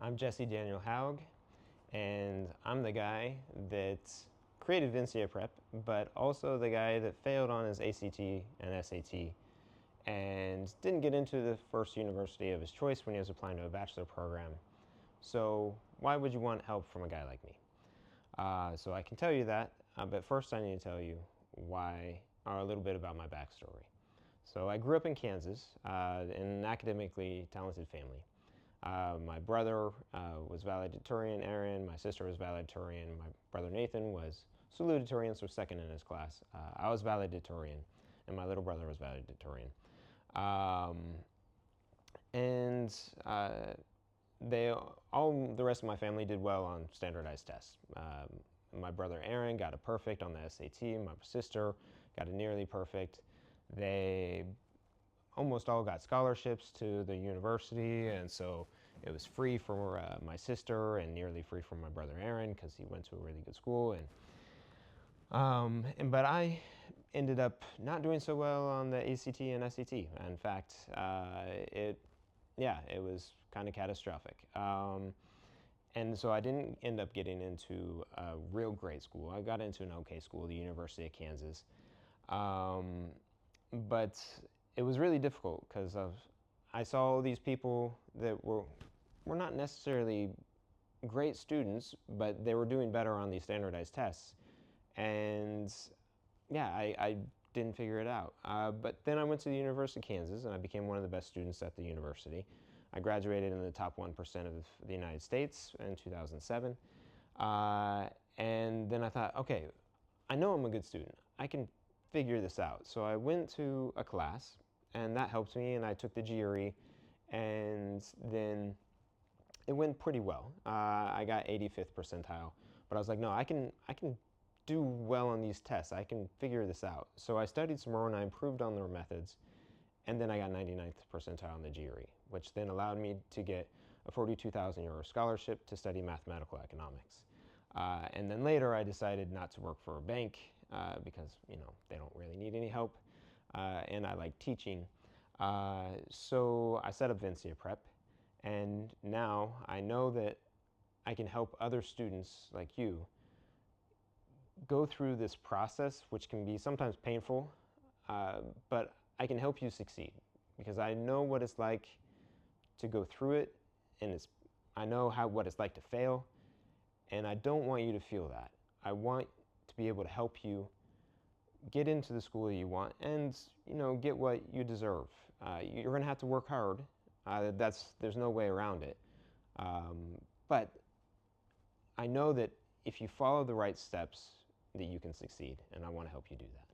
I'm Jesse Daniel Haug, and I'm the guy that created Vincia Prep, but also the guy that failed on his ACT and SAT and didn't get into the first university of his choice when he was applying to a bachelor program. So why would you want help from a guy like me? So I can tell you that, but first I need to tell you why, or a little bit about my backstory. So I grew up in Kansas in an academically talented family. My brother was valedictorian, Aaron. My sister was valedictorian. My brother Nathan was salutatorian, so second in his class. I was valedictorian, and my little brother was valedictorian. And all the rest of my family did well on standardized tests. My brother Aaron got a perfect on the SAT. My sister got a nearly perfect. They almost all got scholarships to the university, and so it was free for my sister and nearly free for my brother Aaron because he went to a really good school. But I ended up not doing so well on the ACT and SAT. In fact, it was kind of catastrophic. And so I didn't end up getting into a real great school. I got into an okay school, the University of Kansas. But it was really difficult because I saw all these people that were not necessarily great students, but they were doing better on these standardized tests. And yeah, I didn't figure it out. But then I went to the University of Kansas and I became one of the best students at the university. I graduated in the top 1% of the United States in 2007. And then I thought, okay, I know I'm a good student. I can figure this out. So I went to a class and that helped me, and I took the GRE, and then it went pretty well. I got 85th percentile, but I was like, no, I can do well on these tests. I can figure this out. So I studied some more and I improved on their methods, and then I got 99th percentile on the GRE, which then allowed me to get a 42,000 euro scholarship to study mathematical economics. And then later I decided not to work for a bank because they don't really need any help, and I like teaching. So I set up Vincia Prep, and now I know that I can help other students like you go through this process, which can be sometimes painful, but I can help you succeed because I know what it's like to go through it, and I know what it's like to fail, and I don't want you to feel that. I want to be able to help you get into the school you want and get what you deserve. You're going to have to work hard. There's no way around it. But I know that if you follow the right steps, that you can succeed, and I want to help you do that.